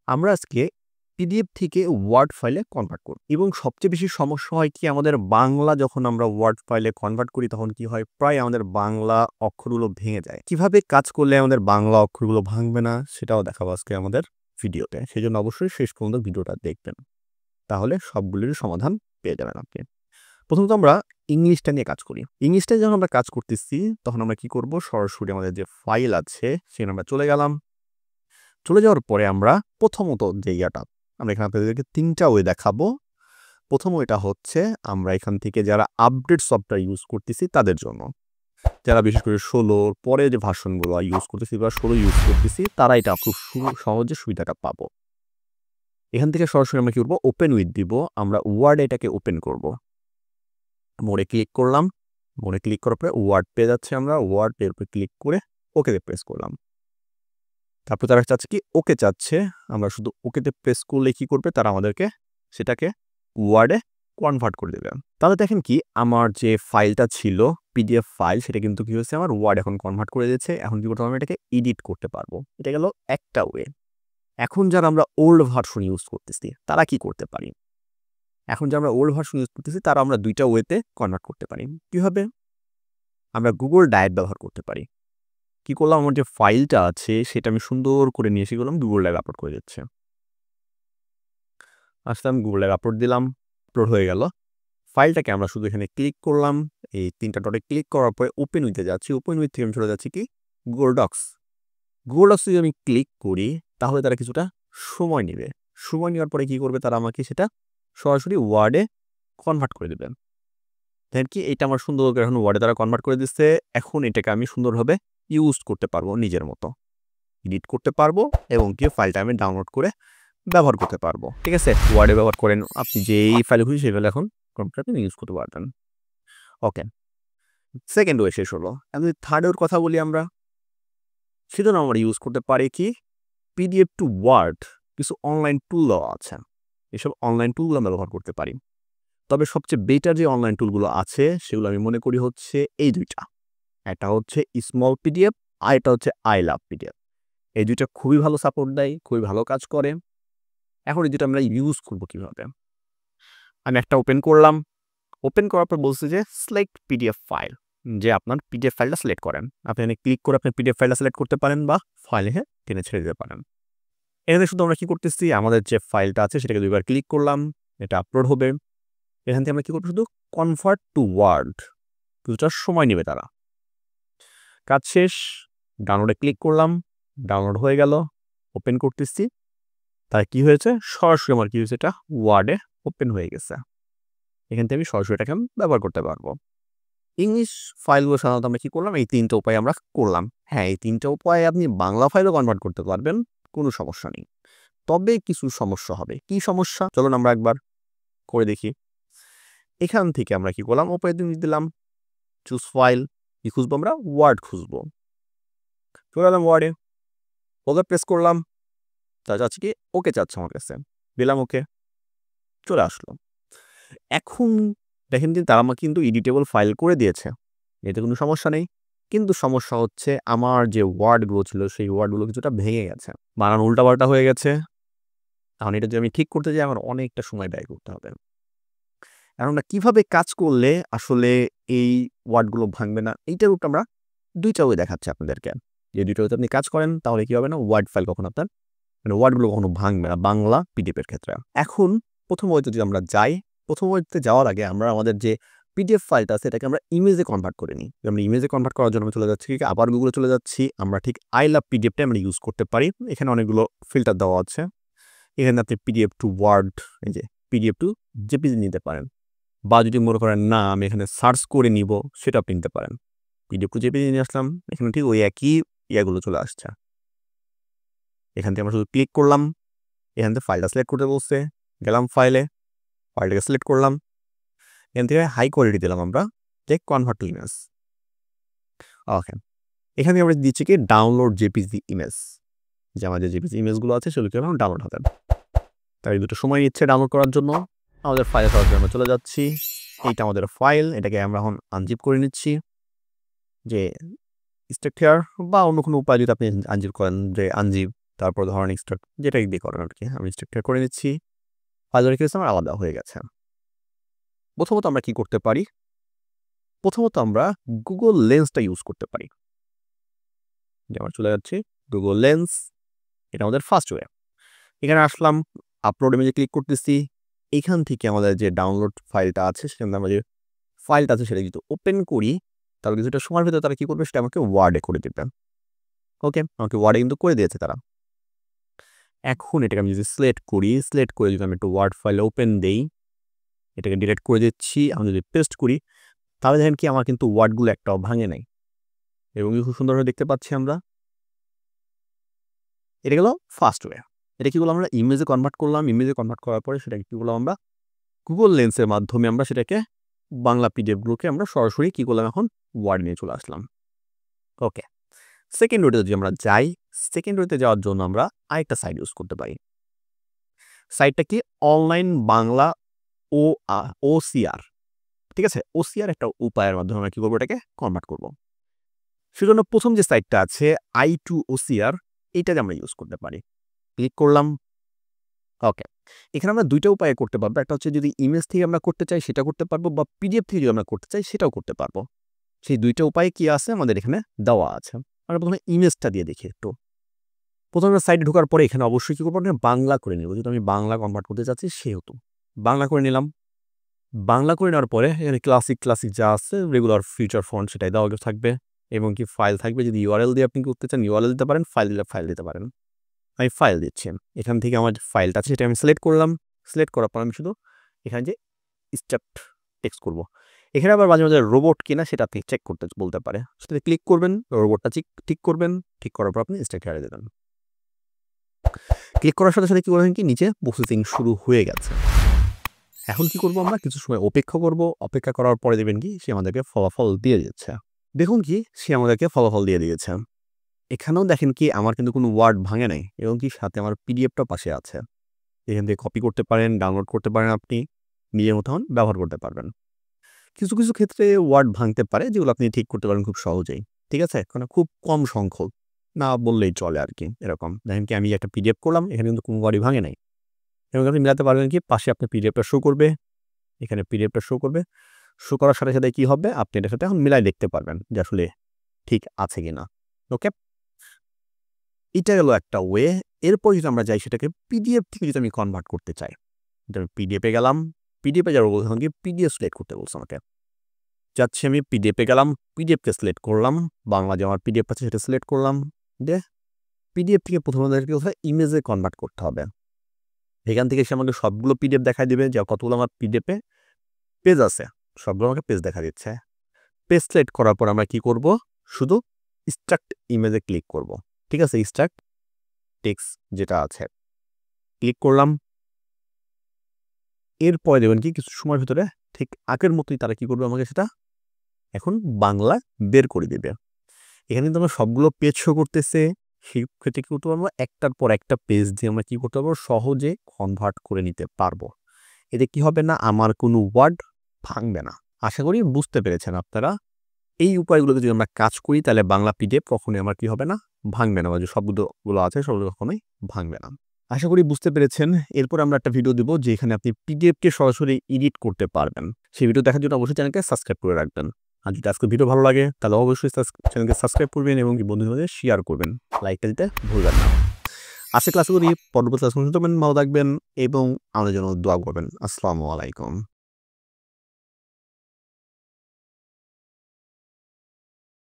আমরা আজকে পিডিএফ থেকে ওয়ার্ড ফাইলে কনভার্ট করব এবং সবচেয়ে বেশি সমস্যা হয় কি আমাদের বাংলা যখন আমরা ওয়ার্ড ফাইলে কনভার্ট করি তখন কি হয় প্রায় আমাদের বাংলা অক্ষরগুলো ভেঙে যায়। কিভাবে কাজ করলে আমাদের বাংলা অক্ষরগুলো ভাঙবে না সেটাও দেখাবো আজকে আমাদের ভিডিওতে। সেজন্য অবশ্যই শেষ পর্যন্ত ভিডিওটা দেখবেন, তাহলে সবগুলির সমাধান পেয়ে যাবেন আপনি। প্রথমত আমরা ইংলিশটা নিয়ে কাজ করি। ইংলিশটা যখন আমরা কাজ করতেছি তখন আমরা কি করব, সরাসরি আমাদের যে ফাইল আছে সেখানে আমরা চলে গেলাম। চলে যাওয়ার পরে আমরা প্রথমত যে আমরা এখানে আপনাদেরকে ৩টা ওয়ে দেখাবো। প্রথম ওয়েটা হচ্ছে আমরা এখান থেকে যারা আপডেট সফটওয়্যার ইউজ করতেছি তাদের জন্য, যারা বিশেষ করে ১৬ পরে যে ভার্সনগুলো ইউজ করতেছি বা ১৬ ইউজ করতেছি তারা এটা খুব সহজে সুবিধাটা পাবো। এখান থেকে সরাসরি আমরা কি করবো, ওপেন উইথ দিব। আমরা ওয়ার্ডে এটাকে ওপেন করব। মোড়ে ক্লিক করলাম। মোড়ে ক্লিক করার পরে ওয়ার্ড পেয়ে যাচ্ছে, আমরা ওয়ার্ড এর উপরে ক্লিক করে ওকেতে প্রেস করলাম। তারপর তারা চাচ্ছে কি ওকে চাচ্ছে, আমরা শুধু ওকেতে প্রেস করলে কি করবে, তারা আমাদেরকে সেটাকে ওয়ার্ডে কনভার্ট করে দেবে। তাহলে দেখেন কি আমার যে ফাইলটা ছিল পিডিএফ ফাইল সেটা কিন্তু কি হয়েছে, আমার ওয়ার্ড এখন কনভার্ট করে দিয়েছে। এখন কি করতে হবে, এটাকে এডিট করতে পারবো। এটা গেল একটা ওয়ে। এখন যারা আমরা ওল্ড ভার্সন ইউজ করতেছি তারা কি করতে পারি, এখন যারা আমরা ওল্ড ভার্সন ইউজ করতেছি তারা আমরা দুইটা ওয়েতে কনভার্ট করতে পারি। কিভাবে, আমরা গুগল ড্রাইভ ব্যবহার করতে পারি। কি করলাম, আমার যে ফাইলটা আছে সেটা আমি সুন্দর করে নিয়ে এসে গেলাম গুগল ড্রাইভ আপলোড করে দিচ্ছে। আসলাম গুগল ড্রাইভ আপলোড দিলাম, আপলোড হয়ে গেল। ফাইলটাকে আমরা শুধু এখানে ক্লিক করলাম, এই ৩টা ডটে ক্লিক করার পরে ওপেন উইথে যাচ্ছি। ওপেন উইথ থেকে আমি চলে যাচ্ছি কি গুগল ডক্স। গুগল ডক্সে যদি আমি ক্লিক করি তাহলে তারা কিছুটা সময় নেবে। সময় নেওয়ার পরে কি করবে, তারা আমাকে সেটা সরাসরি ওয়ার্ডে কনভার্ট করে দেবেন। দেখেন কি এটা আমার সুন্দর করে এখন ওয়ার্ডে তারা কনভার্ট করে দিচ্ছে। এখন এটাকে আমি সুন্দরভাবে ইউজ করতে পারবো নিজের মতো, এডিট করতে পারবো এবং কি ফাইলটা আমি ডাউনলোড করে ব্যবহার করতে পারবো। ঠিক আছে, ওয়ার্ডে ব্যবহার করেন আপনি যেই ফাইল খুঁজি সেই ফাইল এখন কম্পিউটারে আপনি ইউজ করতে পারবেন। ওকে, সেকেন্ড ওয়ে শেষ হলো। আমি থার্ড ওয়ের কথা বলি আমরা, সেজন্য আমরা ইউজ করতে পারি কি পিডিএফ টু ওয়ার্ড কিছু অনলাইন টুল দেওয়া আছে। এসব অনলাইন টুলগুলো আমরা ব্যবহার করতে পারি। তবে সবচেয়ে বেটার যে অনলাইন টুলগুলো আছে সেগুলো আমি মনে করি হচ্ছে এই দুইটা। একটা হচ্ছে স্মল পিডিএফ আর এটা হচ্ছে আই লাভ পিডিএফ। এই দুইটা খুবই ভালো সাপোর্ট দেয়, খুবই ভালো কাজ করে। এখন এই দুটো আমরা ইউজ করবো কিভাবে, আমি একটা ওপেন করলাম। ওপেন করার পর বলছে যে সিলেক্ট পিডিএফ ফাইল, যে আপনার পিডিএফ ফাইলটা সিলেক্ট করেন। আপনি এখানে ক্লিক করে আপনার পিডিএফ ফাইলটা সিলেক্ট করতে পারেন বা ফাইলে টেনে ছেড়ে দিতে পারেন। এখানে শুধু আমরা কি করতেছি, আমাদের যে ফাইলটা আছে সেটাকে দুইবার ক্লিক করলাম, এটা আপলোড হবে। এখান থেকে আমরা কি করবো, শুধু কনভার্ট টু ওয়ার্ড, কিছুটা সময় নেবে তারা। কাজ শেষ, ডাউনলোডে ক্লিক করলাম, ডাউনলোড হয়ে গেল। ওপেন করতেছি, তাই কি হয়েছে, সরাসরি আমার কি হয়েছে, এটা ওয়ার্ডে ওপেন হয়ে গেছে। এখান থেকে আমি সরাসরি এটাকে ব্যবহার করতে পারবো। ইংলিশ ফাইলগুলো সাধারণত আমরা কি করলাম, এই ৩টা উপায় আমরা করলাম। হ্যাঁ, এই ৩টা উপায়ে আপনি বাংলা ফাইলও কনভার্ট করতে পারবেন, কোনো সমস্যা নেই। তবে কিছু সমস্যা হবে। কি সমস্যা, চলুন আমরা একবার করে দেখি। এখান থেকে আমরা কি করলাম, ওপরে দিলাম চুজ ফাইল, কি খুঁজবো, আমরা ওয়ার্ড খুঁজবো। চলে গেলাম ওয়ার্ডে, ওকে প্রেস করলাম। তা চাচ্ছি কি ওকে চাচ্ছে আমার কাছে, দিলাম ওকে, চলে আসলো। এখন দেখেন যে তারা আমাকে কিন্তু এডিটেবল ফাইল করে দিয়েছে, এতে কোনো সমস্যা নেই। কিন্তু সমস্যা হচ্ছে আমার যে ওয়ার্ডগুলো ছিল সেই ওয়ার্ডগুলো কিছুটা ভেঙে গেছে, বানান উল্টাপাল্টা হয়ে গেছে। এখন এটা যদি আমি ঠিক করতে যাই আমার অনেকটা সময় ব্যয় করতে হবে। এখন আমরা কীভাবে কাজ করলে আসলে এই ওয়ার্ডগুলো ভাঙবে না, এইটার উপর আমরা দুইটা ওয়ে দেখাচ্ছি আপনাদেরকে। যে দুইটা ওয়েতে আপনি কাজ করেন তাহলে কি হবে না, ওয়ার্ড ফাইল কখনো আপনার ওয়ার্ডগুলো কখনো ভাঙবে না বাংলা পিডিএফের ক্ষেত্রে। এখন প্রথম ওয়েতে যদি আমরা যাই, প্রথম ওয়েতে যাওয়ার আগে আমরা আমাদের যে পিডিএফ ফাইলটা আছে এটাকে আমরা ইমেজে কনভার্ট করে নিই। আমরা ইমেজে কনভার্ট করার জন্য আমি চলে যাচ্ছি, আবার গুগলে চলে যাচ্ছি। আমরা ঠিক আই লাভ পিডিএফটা আমরা ইউজ করতে পারি। এখানে অনেকগুলো ফিল্টার দেওয়া আছে। এখানে আপনি পিডিএফ টু ওয়ার্ড, এই যে পিডিএফ টু জেপিজি নিতে পারেন, বা যদি মনে করেন না আমি এখানে সার্চ করে নিব সেটা আপনি নিতে পারেন। পিডিএফ টু জেপিজি নিয়ে আসলাম, এখানে ঠিক ওই একই ইয়াগুলো চলে আসছে। এখান থেকে আমরা শুধু ক্লিক করলাম, এখান থেকে ফাইলটা সিলেক্ট করতে বলছে, গেলাম ফাইলে, ফাইলটাকে সিলেক্ট করলাম। এখান থেকে হাই কোয়ালিটি দিলাম আমরা, যে কনভার্ট টু ইমেজ। ওকে, এখানে আমরা দিচ্ছি কি ডাউনলোড জেপিজি ইমেজ, যে আমাদের জেপিজি ইমেজগুলো আছে সেগুলো এখন ডাউনলোড হবে। তাই দুটো সময় নিচ্ছে ডাউনলোড করার জন্য। আমাদের ফাইলে সরাসরি আমরা চলে যাচ্ছি। এইটা আমাদের ফাইল, এটাকে আমরা এখন আনজিপ করে নিচ্ছি। যে স্টেক হেয়ার বা অন্য কোনো উপায় যদি আপনি আনজিপ করেন, যে আনজিপ তারপর ধরেন এক্সট্রাক্ট যেটা দিয়ে করেন আর কি, আমি এক্সট্রাক্ট করে নিচ্ছি, ফাইল রেখে আমার আলাদা হয়ে গেছে। প্রথমত আমরা কি করতে পারি, প্রথমত আমরা গুগল লেন্সটা ইউজ করতে পারি। যেমন চলে যাচ্ছি গুগল লেন্স, এটা আমাদের ফার্স্ট ওয়ে। এখানে আসলাম, আপলোড ইমেজে ক্লিক করতেছি, এখান থেকে আমাদের যে ডাউনলোড ফাইলটা আছে সেখানে আমরা যে ফাইলটা আছে সেটা যদি ওপেন করি তাহলে কিছুটা সময়ের ভিতরে তারা কী করবে সেটা আমাকে ওয়ার্ডে করে দেবে। ওকে, আমাকে ওয়ার্ডে কিন্তু করে দিয়েছে তারা। এখন এটাকে আমি যদি সিলেক্ট করি, সিলেক্ট করে যদি আমি একটু ওয়ার্ড ফাইল ওপেন দেই, এটাকে ডিলিট করে দিচ্ছি, আমি যদি পেস্ট করি তাহলে দেখেন কি আমার কিন্তু ওয়ার্ডগুলো একটাও ভাঙে নাই এবং খুব সুন্দরভাবে দেখতে পাচ্ছি আমরা। এটা গেল ফার্স্ট ওয়ে। এটা কি বললাম আমরা ইমেজে কনভার্ট করলাম, ইমেজে কনভার্ট করার পরে সেটাকে কী বললাম আমরা গুগল লেন্সের মাধ্যমে আমরা সেটাকে বাংলা পিডিএফগুলোকে আমরা সরাসরি কী করলাম এখন ওয়ার্ড নিয়ে চলে আসলাম। ওকে, সেকেন্ড ওয়েতে যদি আমরা যাই, সেকেন্ড ওয়েতে যাওয়ার জন্য আমরা আরেকটা সাইট ইউজ করতে পারি। সাইটটা কি অনলাইন বাংলা OCR, ঠিক আছে, OCR একটা উপায়ের মাধ্যমে আমরা কী করবো এটাকে কনভার্ট করবো। সেজন্য প্রথম যে সাইটটা আছে i2OCR, এইটাকে আমরা ইউজ করতে পারি। ক্লিক করলাম। ওকে, এখানে আমরা দুইটা উপায়ে করতে পারবো, একটা হচ্ছে যদি ইমেজ থেকে আমরা করতে চাই সেটা করতে পারবো, বা পিডিএফ থেকে যদি আমরা করতে চাই সেটাও করতে পারবো। সেই দুইটা উপায় কি আছে আমাদের এখানে দেওয়া আছে। আমরা প্রথমে ইমেজটা দিয়ে দেখি একটু। প্রথমে সাইটে ঢোকার পরে এখানে অবশ্যই কী করবো, বাংলা করে নেব, যেহেতু আমি বাংলা কনভার্ট করতে চাচ্ছি সেহেতু বাংলা করে নিলাম। বাংলা করে নেওয়ার পরে এখানে ক্লাসিক যা আছে রেগুলার ফিচার ফন্ট সেটাই দেওয়া থাকবে, এবং কি ফাইল থাকবে, যদি ইউআরএল দিয়ে আপনি করতে চান ইউআরএল দিতে পারেন, ফাইল দিলে ফাইল দিতে পারেন। আমি ফাইল দিচ্ছি, এখান থেকে আমার ফাইলটা আছে সেটা আমি সিলেক্ট করলাম। সিলেক্ট করার পর আমি শুধু এখানে যে স্ট্রাক্ট টেক্সট করব। এখানে আবার মাঝে মাঝে রোবট কিনা সেটা আপনি চেক করতে বলতে পারে, সেটাতে ক্লিক করবেন, রোবটটা ঠিক করবেন, ঠিক করার পর আপনি স্ট্রাক্ট হারিয়ে দেবেন। ক্লিক করার সাথে সাথে কী করবেন কি নিচে প্রসেসিং শুরু হয়ে গেছে। এখন কি করব আমরা কিছু সময় অপেক্ষা করব, অপেক্ষা করার পরে দেবেন কি সে আমাদেরকে ফলাফল দিয়ে দিচ্ছে। দেখুন কি সে আমাদেরকে ফলাফল দিয়ে দিয়েছে। এখানেও দেখেন কি আমার কিন্তু কোনো ওয়ার্ড ভাঙে নাই, এবং কি সাথে আমার পিডিএফটা পাশে আছে। এখান থেকে কপি করতে পারেন, ডাউনলোড করতে পারেন, আপনি নিজের মতন ব্যবহার করতে পারবেন। কিছু কিছু ক্ষেত্রে ওয়ার্ড ভাঙতে পারে যেগুলো আপনি ঠিক করতে পারেন খুব সহজেই, ঠিক আছে, কারণ খুব কম সংখ্যক, না বললেই চলে আর কি। এরকম দেখেন কি আমি একটা পিডিএফ করলাম, এখানে কিন্তু কোনো ওয়ার্ডই ভাঙে নাই, এবং আপনি মিলাতে পারবেন কি পাশে আপনার পিডিএফটা শো করবে, এখানে পিডিএফটা শো করবে, শো করার সাথে সাথে কী হবে আপনি এটার সাথে এখন মিলাই দেখতে পারবেন যে আসলে ঠিক আছে কিনা। ওকে, এটা গেল একটা ওয়ে। এরপর যদি আমরা যাই সেটাকে পিডিএফ থেকে যদি আমি কনভার্ট করতে চাই, আমি পিডিএফে গেলাম, পিডিএফে যাবো বলছিলাম কি পিডিএফ সিলেক্ট করতে বলছে আমাকে, যাচ্ছি আমি পিডিএফে গেলাম, পিডিএফকে সিলেক্ট করলাম, বাংলা যে আমার পিডিএফ আছে সেটা সিলেক্ট করলাম, দিয়ে পিডিএফ থেকে প্রথমে আমাদেরকে কোথায় ইমেজে কনভার্ট করতে হবে। এখান থেকে সে আমাকে সবগুলো পিডিএফ দেখাই দিবে, যে কতগুলো আমার পিডিএফে পেজ আছে সবগুলো আমাকে পেজ দেখা দিচ্ছে। পেজ সিলেক্ট করার পর আমরা কি করব, শুধু স্ট্রাক্ট ইমেজে ক্লিক করব, ঠিক আছে, স্ট্রাক্ট টেক্সট যেটা আছে ক্লিক করলাম। এরপরে দেবেন কি কিছু সময়ের ভিতরে ঠিক আগের মতোই তারা কি করবে আমাকে সেটা এখন বাংলা বের করে দেবে। এখানে কিন্তু আমরা সবগুলো পেজ শো করতেছে, সেক্ষেত্রে কি করতে পারবো একটার পর একটা পেজ দিয়ে আমরা কি করতে পারবো সহজে কনভার্ট করে নিতে পারবো। এতে কি হবে না আমার কোনো ওয়ার্ড ভাঙবে না। আশা করি বুঝতে পেরেছেন আপনারা। এই উপায়গুলোতে যদি আমরা কাজ করি তাহলে বাংলা পিডিএফ কখনোই আমার কি হবে না ভাঙবে না, বা যে শব্দগুলো আছে সবগুলো কখনোই ভাঙবে না। আশা করি বুঝতে পেরেছেন। এরপর আমরা একটা ভিডিও দেবো যেখানে আপনি পিডিএফকে সরাসরি এডিট করতে পারবেন। সেই ভিডিও দেখার জন্য অবশ্যই চ্যানেলকে সাবস্ক্রাইব করে রাখবেন। আর যদি আজকে ভিডিও ভালো লাগে তাহলে অবশ্যই চ্যানেলকে সাবস্ক্রাইব করবেন এবং বন্ধুদের শেয়ার করবেন, লাইকটা দিতে ভুলবেন না। আজকে ক্লাসে করি, পরবর্তী ক্লাস ভালো থাকবেন এবং আমাদের জন্য দোয়া করবেন। আসসালামু আলাইকুম।